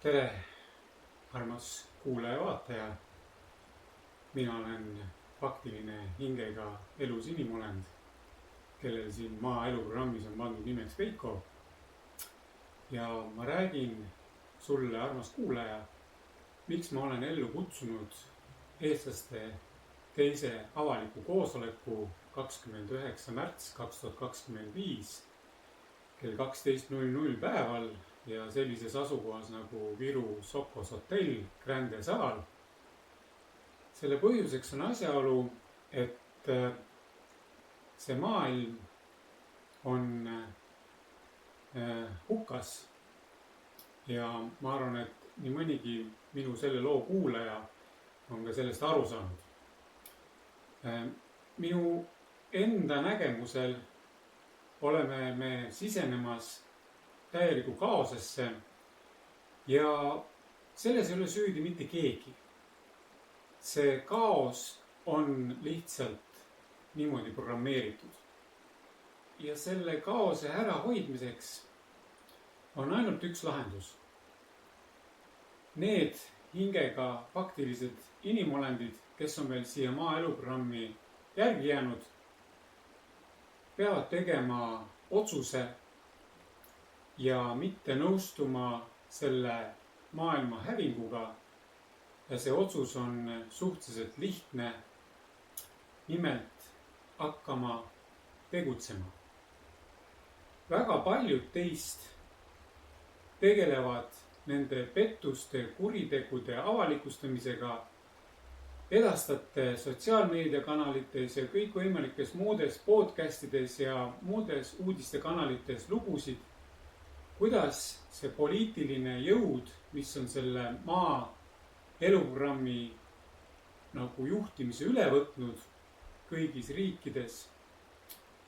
Tere, armas kuulaja-vaataja. Mina olen faktiline hingega elus inimolend, kellel siin maa eluprogrammis on pandud nimeks Veiko. Ja ma räägin sulle, armas kuulaja, miks ma olen ellu kutsunud eestlaste teise avaliku koosoleku 29. märts 2025 kell 12.00 päeval ja sellises asukohas nagu Viru Sokos hotell, Grande saal. Selle põhjuseks on asjaolu, et see maailm on hukas ja ma arvan, et nii mõnigi minu selle loo kuulaja on ka sellest aru saanud. Minu enda nägemusel oleme me sisenemas täieliku kaosesse ja selles ei ole süüdi mitte keegi. See kaos on lihtsalt niimoodi programmeeritud. Ja selle kaose ärahoidmiseks on ainult üks lahendus. Need hingega faktilised inimolendid, kes on veel siia maa eluprogrammi järgi jäänud, peavad tegema otsuse ja mitte nõustuma selle maailma hävinguga. Ja see otsus on suhteliselt lihtne. Nimelt hakkama tegutsema. Väga paljud teist tegelevad nende pettuste, kuritegude avalikustamisega, edastate sotsiaalmeediakanalites ja kõikvõimalikes muudes podcastides ja muudes uudistekanalites lugusid, kuidas see poliitiline jõud, mis on selle maa eluprogrammi nagu juhtimise üle võtnud kõigis riikides,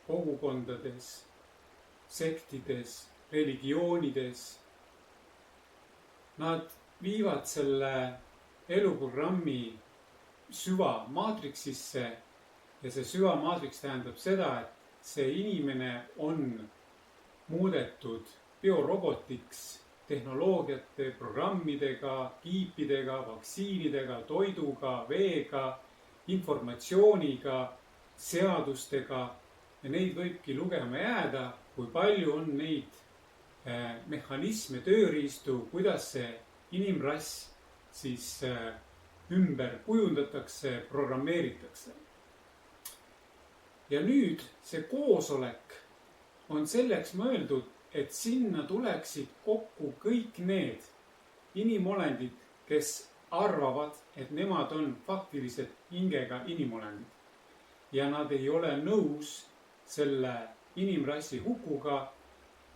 kogukondades, sektides, religioonides, nad viivad selle eluprogrammi süvamaatriksisse ja see süvamaatriks tähendab seda, et see inimene on muudetud biorobotiks tehnoloogiate, programmidega, kiipidega, vaktsiinidega, toiduga, veega, informatsiooniga, seadustega ja neid võibki lugema jääda, kui palju on neid mehhanisme, tööriistu, kuidas see inimrass siis ümber kujundatakse, programmeeritakse. Ja nüüd see koosolek on selleks mõeldud, et sinna tuleksid kokku kõik need inimolendid, kes arvavad, et nemad on faktiliselt hingega inimolendid. Ja nad ei ole nõus selle inimrassi hukuga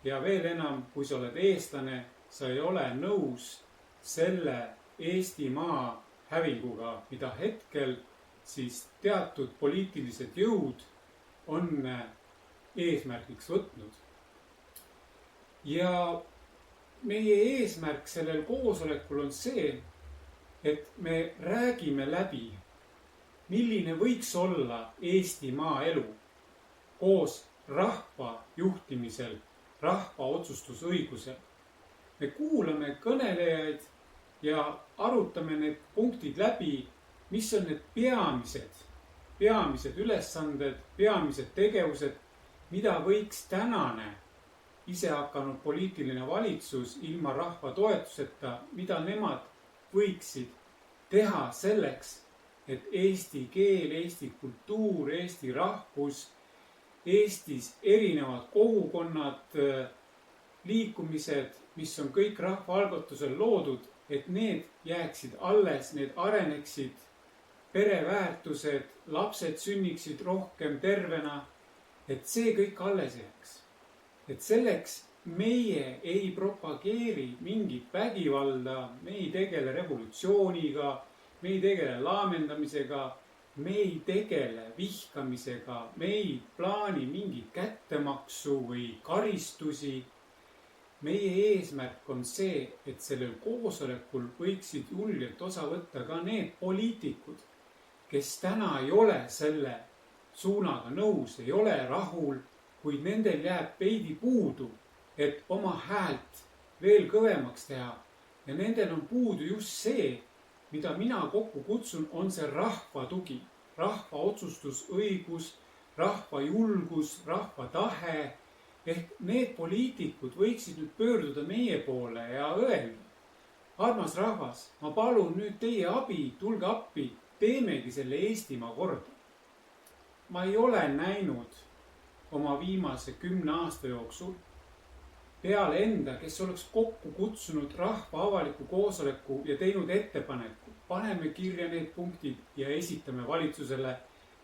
ja veel enam, kui sa oled eestlane, sa ei ole nõus selle Eestimaa hävinguga, mida hetkel siis teatud poliitilised jõud on eesmärgiks võtnud. Ja meie eesmärk sellel koosolekul on see, et me räägime läbi, milline võiks olla Eestimaa elu koos rahva juhtimisel, rahva otsustusõigusel. Me kuulame kõnelejaid ja arutame need punktid läbi, mis on need peamised ülesanded, peamised tegevused, mida võiks tänane isehakanud poliitiline valitsus ilma rahva toetuseta, mida nemad võiksid teha selleks, et eesti keel, eesti kultuur, eesti rahvus, Eestis erinevad kogukonnad, liikumised, mis on kõik rahvaalgatusel loodud, et need jääksid alles, need areneksid, pereväärtused, lapsed sünniksid rohkem tervena, et see kõik alles jääks. Et selleks meie ei propageeri mingit vägivalda, me ei tegele revolutsiooniga, me ei tegele laamendamisega, me ei tegele vihkamisega, me ei plaani mingit kättemaksu või karistusi. Meie eesmärk on see, et sellel koosolekul võiksid julgelt osa võtta ka need poliitikud, kes täna ei ole selle suunaga nõus, ei ole rahul, kuid nendel jääb veidi puudu, et oma häält veel kõvemaks teha ja nendel on puudu just see, mida mina kokku kutsun, on see rahva tugi, rahva otsustusõigus, rahva julgus, rahva tahe. Ehk need poliitikud võiksid nüüd pöörduda meie poole ja öelda: armas rahvas, ma palun nüüd teie abi, tulge appi, teemegi selle Eestimaa korda. Ma ei ole näinud oma viimase 10 aasta jooksul peale enda, kes oleks kokku kutsunud rahva avaliku koosoleku ja teinud ettepaneku. Paneme kirja need punktid ja esitame valitsusele,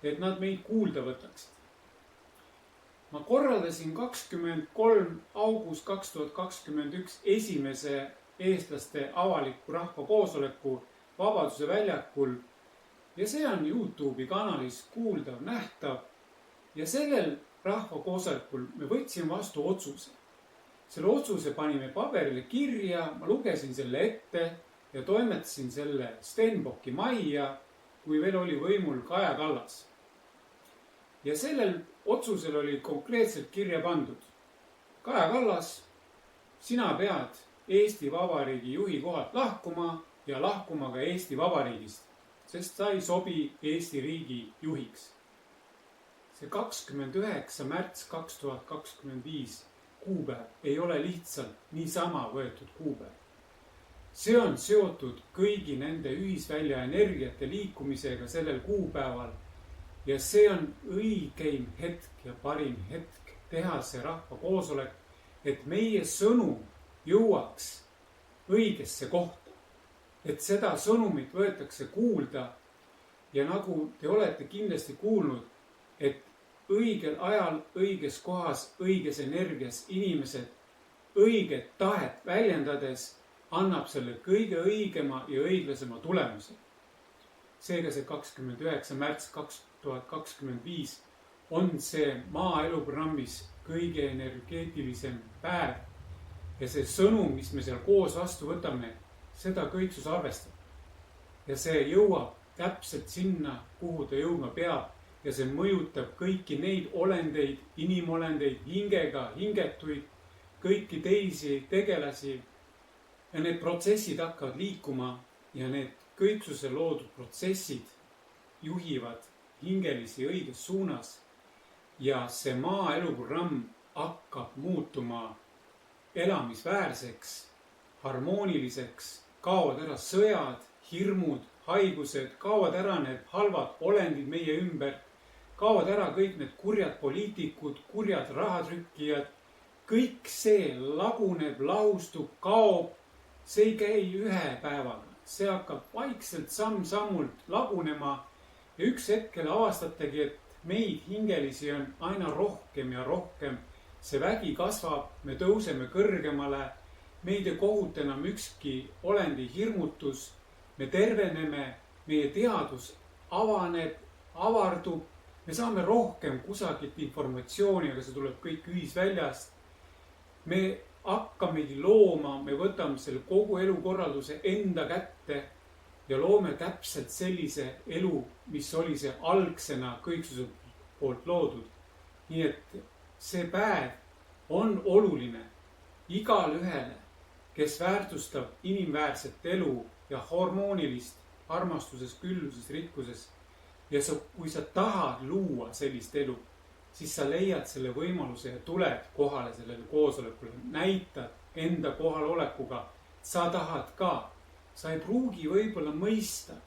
et nad meid kuulda võtaksid. Ma korraldasin 23. august 2021 esimese eestlaste avaliku rahva koosoleku Vabaduse väljakul ja see on YouTube'i kanalis kuuldav, nähtav. Ja sellel rahva koosolekul me võtsime vastu otsuse. Selle otsuse panime paberile kirja, ma lugesin selle ette ja toimetasin selle Stenbocki majja, kui veel oli võimul Kaja Kallas. Ja sellel otsusel oli konkreetselt kirja pandud: Kaja Kallas, sina pead Eesti Vabariigi juhi kohalt lahkuma ja lahkuma ka Eesti Vabariigist, sest sa ei sobi Eesti riigi juhiks. See 29. märts 2025 kuupäev ei ole lihtsalt niisama võetud kuupäev. See on seotud kõigi nende ühisvälja energiate liikumisega sellel kuupäeval ja see on õigeim hetk ja parim hetk teha see rahva koosolek, et meie sõnum jõuaks õigesse kohta, et seda sõnumit võetakse kuulda ja nagu te olete kindlasti kuulnud, et õigel ajal, õiges kohas, õiges energias inimesed õiget tahet väljendades annab selle kõige õigema ja õiglasema tulemuse. Seega see 29. märts 2025 on see maaeluprogrammis kõige energeetilisem päev ja see sõnum, mis me seal koos vastu võtame, seda kõiksus arvestab. Ja see jõuab täpselt sinna, kuhu ta jõudma peab. Ja see mõjutab kõiki neid olendeid, inimolendeid, hingega hingetuid, kõiki teisi tegelasi. Ja need protsessid hakkavad liikuma ja need kõiksuse loodud protsessid juhivad hingelisi õiges suunas. Ja see maaeluprogramm hakkab muutuma elamisväärseks, harmooniliseks, kaovad ära sõjad, hirmud, haigused, kaovad ära need halvad olendid meie ümber. Kaovad ära kõik need kurjad poliitikud, kurjad rahatrükkijad. Kõik see laguneb, lahustub, kaob. See ei käi ühe päevaga. See hakkab vaikselt samm-sammult lagunema. Ja üks hetkel avastategi, et meid hingelisi on aina rohkem ja rohkem. See vägi kasvab, me tõuseme kõrgemale. Meid ei kohuta enam ükski olendi hirmutus. Me terveneme, meie teadus avaneb, avardub. Me saame rohkem kusagilt informatsiooni, aga see tuleb kõik ühisväljast. Me hakkamegi looma, me võtame selle kogu elukorralduse enda kätte ja loome täpselt sellise elu, mis oli see algsena kõiksuse poolt loodud. Nii et see päev on oluline igale ühele, kes väärtustab inimväärset elu ja hormoonilist armastuses, külluses, rikkuses. Ja kui sa tahad luua sellist elu, siis sa leiad selle võimaluse ja tuled kohale sellele koosolekule. Näitad enda kohalolekuga, sa tahad ka. Sa ei pruugi võib-olla mõista,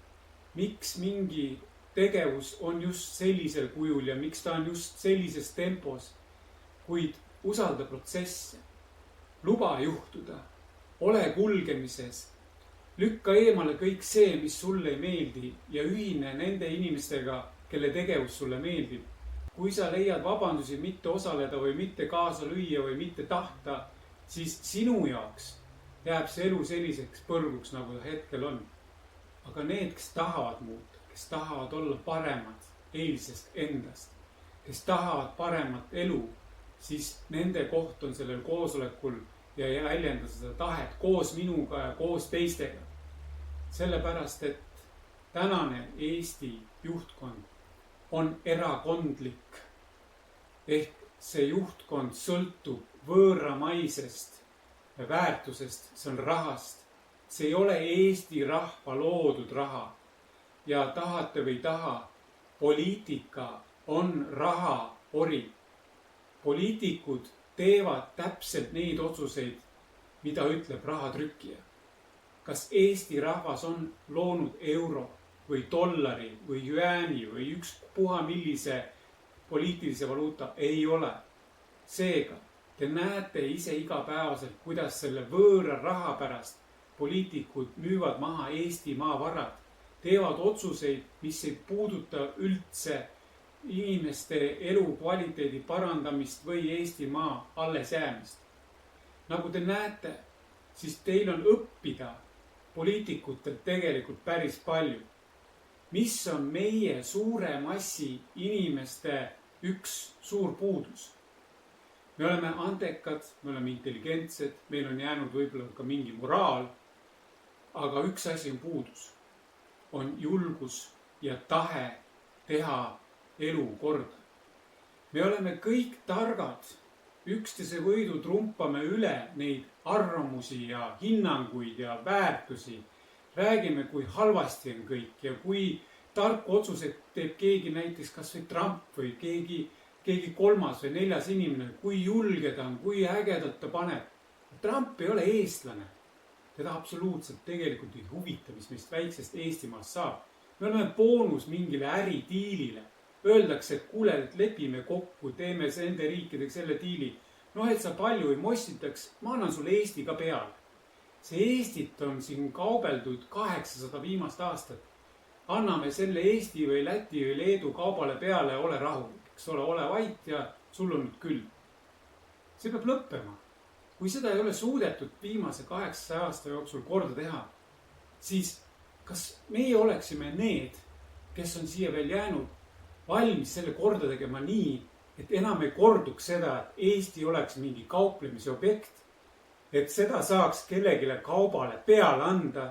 miks mingi tegevus on just sellisel kujul ja miks ta on just sellises tempos. Kuid usalda protsesse, luba juhtuda, ole kulgemises. Lükka eemale kõik see, mis sulle ei meeldi ja ühine nende inimestega, kelle tegevus sulle meeldib. Kui sa leiad vabandusi mitte osaleda või mitte kaasa lüüa või mitte tahta, siis sinu jaoks jääb see elu selliseks põrguks, nagu ta hetkel on. Aga need, kes tahavad muuta, kes tahavad olla paremad eilsest endast, kes tahavad paremat elu, siis nende koht on sellel koosolekul ja väljenda seda tahet koos minuga ja koos teistega. Sellepärast, et tänane Eesti juhtkond on erakondlik. Ehk see juhtkond sõltub võõramaisest väärtusest, see on rahast. see ei ole Eesti rahva loodud raha. Ja tahate või taha, poliitika on rahaori. Poliitikud teevad täpselt neid otsuseid, mida ütleb rahatrükkija. Kas Eesti rahvas on loonud euro või dollari või jüääni või ükspuha millise poliitilise valuuta? Ei ole. Seega, te näete ise igapäevaselt, kuidas selle võõra raha pärast poliitikud müüvad maha Eestimaa varad, teevad otsuseid, mis ei puuduta üldse inimeste elukvaliteedi parandamist või Eestimaa alles jäämist. Nagu te näete, siis teil on õppida poliitikutelt tegelikult päris palju. Mis on meie suure massi inimeste üks suur puudus? Me oleme andekad, me oleme intelligentsed, meil on jäänud võib-olla ka mingi moraal, aga üks asi on puudus. On julgus ja tahe teha elu korda. Me oleme kõik targad, üksteise võidu trumpame üle neid arvamusi ja hinnanguid ja väärtusi. Räägime, kui halvasti on kõik ja kui tarku otsuseid teeb keegi, näiteks kas või Trump või keegi kolmas või neljas inimene, kui julge ta on, kui ägedalt ta paneb. Trump ei ole eestlane. Teda absoluutselt tegelikult ei huvita, mis meist väiksest Eestimaast saab. Me oleme boonus mingile äridiilile. Öeldakse, et kuule, et lepime kokku, teeme nende riikidega selle diili. Et sa palju ei mossitaks, ma annan sulle Eesti ka peale. See Eestit on siin kaubeldud 800 viimast aastat. Anname selle Eesti või Läti või Leedu kaubale peale, ole rahulik, eks ole vait ja sul on nüüd küll. See peab lõppema. Kui seda ei ole suudetud viimase 800 aasta jooksul korda teha, siis kas meie oleksime need, kes on siia veel jäänud, valmis selle korda tegema nii, et enam ei korduks seda, et Eesti oleks mingi kauplemise objekt, et seda saaks kellegile kaubale peale anda,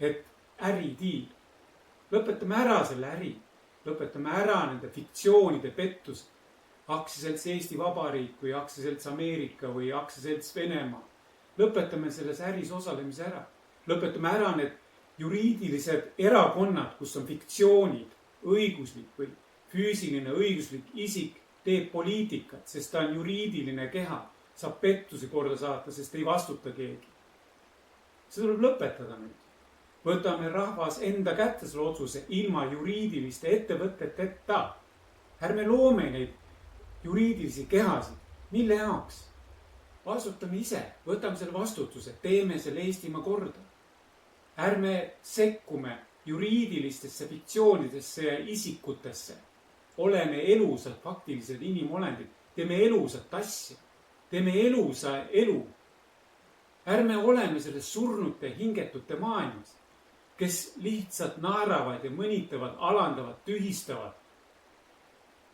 et äridiil. Lõpetame ära selle äri, lõpetame ära nende fiktsioonide pettus, aktsiaselts Eesti Vabariik või aktsiaselts Ameerika või aktsiaselts Venemaa. Lõpetame selles äris osalemise ära. Lõpetame ära need juriidilised erakonnad, kus on fiktsioonid, õiguslik või füüsiline õiguslik isik teeb poliitikat, sest ta on juriidiline keha, saab pettusi korda saata, sest ei vastuta keegi. See tuleb lõpetada nüüd. Võtame rahvas enda kätte selle otsuse ilma juriidiliste ettevõteteta. Ärme loome neid juriidilisi kehasid. Mille jaoks? Vastutame ise, võtame selle vastutuse, teeme selle Eestimaa korda. Ärme sekkume juriidilistesse fiktsioonidesse ja isikutesse. Oleme elusad faktilised inimolendid. Teeme elusat asja. Teeme elusa elu. Ärme oleme selles surnute hingetute maailmas, kes lihtsalt naeravad ja mõnitavad, alandavad, tühistavad.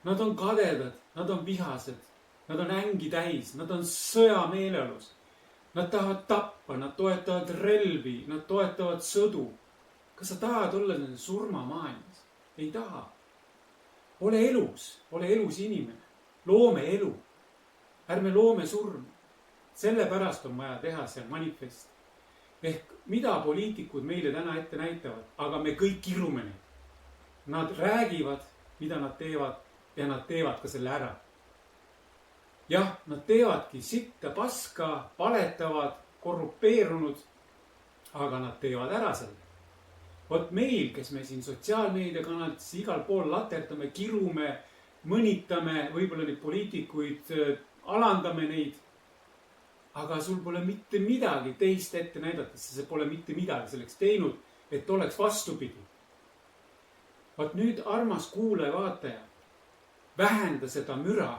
Nad on kadedad, nad on vihased, nad on ängi täis, nad on sõjameeleolus. Nad tahavad tappa, nad toetavad relvi, nad toetavad sõdu. Kas sa tahad olla nende surmamaailmas? Ei taha. Ole elus inimene. Loome elu. Ärme loome surma. Sellepärast on vaja teha seal manifest. Ehk mida poliitikud meile täna ette näitavad, aga me kõik kirume neid. Nad räägivad, mida nad teevad ja nad teevad ka selle ära. Jah, nad teevadki sitta, paska, valetavad, korrupeerunud, aga nad teevad ära selle. Vot meil, kes me siin sotsiaalmeediakanalites igal pool laterdame, kirume, mõnitame, võib-olla neid poliitikuid, alandame neid, aga sul pole mitte midagi teist ette näidata, sest sa pole mitte midagi selleks teinud, et oleks vastupidi. Vot nüüd, armas kuulaja vaataja, vähenda seda müra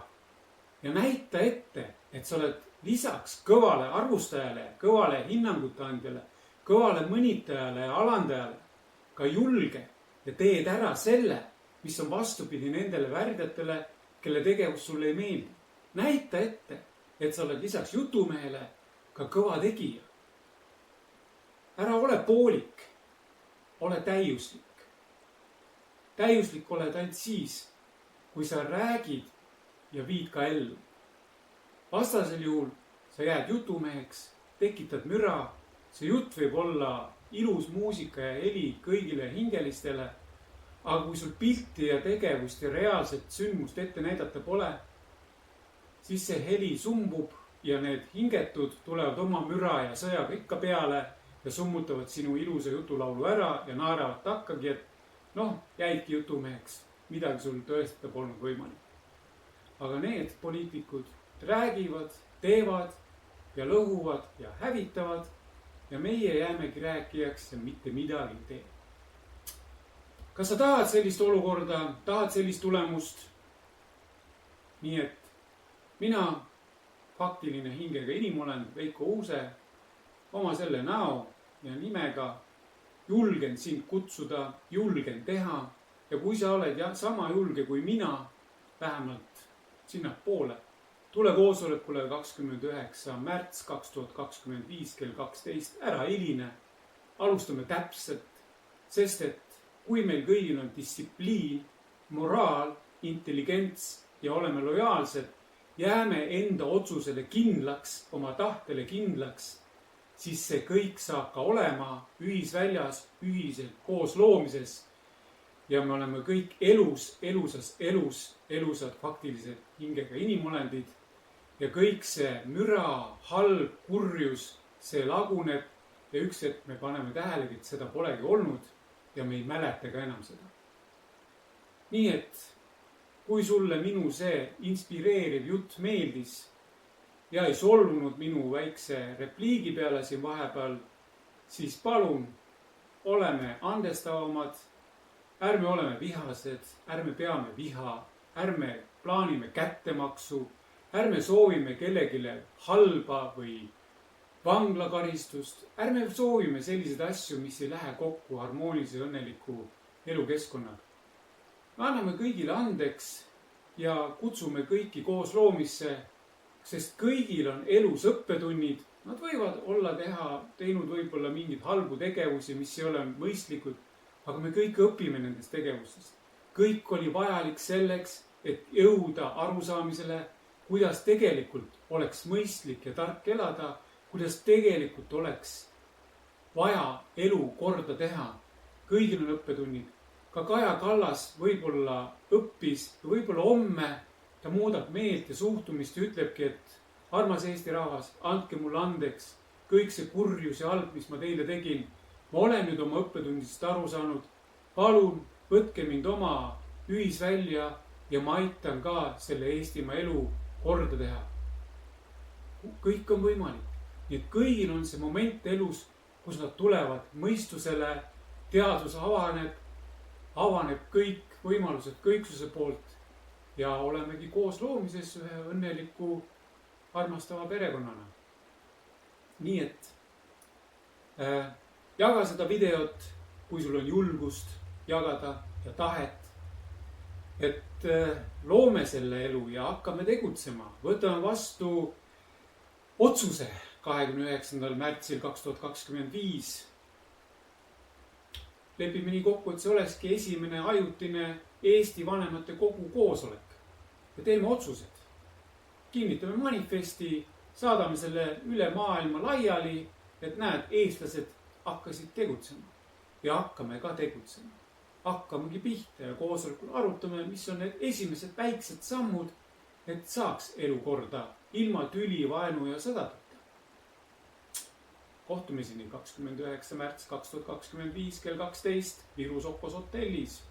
ja näita ette, et sa oled lisaks kõvale arvustajale, kõvale hinnangute andjale, kõvale mõnitajale ja alandajale ka julge ja teed ära selle, mis on vastupidi nendele värdjatele, kelle tegevus sulle ei meeldi. Näita ette, et sa oled lisaks jutumehele ka kõva tegija. Ära ole poolik, ole täiuslik. Täiuslik oled ainult siis, kui sa räägid ja viid ka ellu. Vastasel juhul sa jääd jutumeheks, tekitad müra, see jutt võib olla ilus muusika ja heli kõigile hingelistele, aga kui sul pilti ja tegevust ja reaalset sündmust ette näidata pole, siis see heli sumbub ja need hingetud tulevad oma müra ja sõjaga ikka peale ja summutavad sinu ilusa jutulaulu ära ja naeravad takkagi, et noh, jäidki jutumeheks, midagi sul tõestada polnud võimalik. Aga need poliitikud räägivad, teevad ja lõhuvad ja hävitavad ja meie jäämegi rääkijaks ja mitte midagi ei tee. Kas sa tahad sellist olukorda, tahad sellist tulemust? Nii et mina, faktiline hingega inimolend Veiko Uuse, oma selle näo ja nimega julgen sind kutsuda, julgen teha ja kui sa oled sama julge kui mina, vähemalt sinnapoole, tule koosolekule 29. märts 2025 kell 12, ära hiline, alustame täpselt, sest et kui meil kõigil on distsipliin, moraal, intelligents ja oleme lojaalsed, jääme enda otsusele kindlaks, oma tahtele kindlaks, siis see kõik saab ka olema ühisväljas, ühiselt koos loomises. Ja me oleme kõik elusad faktilised hingega inimolendid. Ja kõik see müra, halb, kurjus, see laguneb ja üks hetk me paneme tähelegi, et seda polegi olnud ja me ei mäleta ka enam seda. Nii et kui sulle minu see inspireeriv jutt meeldis ja ei solvunud minu väikse repliigi peale siin vahepeal, siis palun, oleme andestavamad, ärme oleme vihased, ärme peame viha, ärme plaanime kättemaksu, ärme soovime kellegile halba või vanglakaristust, ärme soovime selliseid asju, mis ei lähe kokku harmoonilise õnneliku elukeskkonnaga. Me anname kõigile andeks ja kutsume kõiki koos loomisse, sest kõigil on elus õppetunnid. Nad võivad olla teinud võib-olla mingeid halbu tegevusi, mis ei ole mõistlikud, aga me kõik õpime nendest tegevustest. Kõik oli vajalik selleks, et jõuda arusaamisele, kuidas tegelikult oleks mõistlik ja tark elada, kuidas tegelikult oleks vaja elu korda teha. Kõigil on õppetunnid. Ka Kaja Kallas võib-olla õppis ja võib-olla homme ta muudab meelt ja suhtumist ja ütlebki, et armas Eesti rahvas, andke mulle andeks kõik see kurjus ja halb, mis ma teile tegin. Ma olen nüüd oma õppetundist aru saanud. Palun, võtke mind oma ühisvälja ja ma aitan ka selle Eestimaa elu korda teha. Kõik on võimalik. Nii et kõigil on see moment elus, kus nad tulevad mõistusele, teadus avaneb kõik võimalused kõiksuse poolt ja olemegi koos loomises ühe õnneliku armastava perekonnana. Nii et jaga seda videot, kui sul on julgust jagada ja tahet, et loome selle elu ja hakkame tegutsema. Võtame vastu otsuse 29. märtsil 2025. Lepime nii kokku, et see olekski esimene ajutine Eesti vanemate kogu koosolek. Ja teeme otsused. Kinnitame manifesti, saadame selle üle maailma laiali, et näed, eestlased hakkasid tegutsema. Ja hakkame ka tegutsema. Hakkamegi pihta ja koosolekul arutame, mis on need esimesed väiksed sammud, et saaks elu korda ilma tüli, vaenu ja sõdadeta. Kohtumiseni 29. märts 2025 kell 12 Viru Sokos hotellis.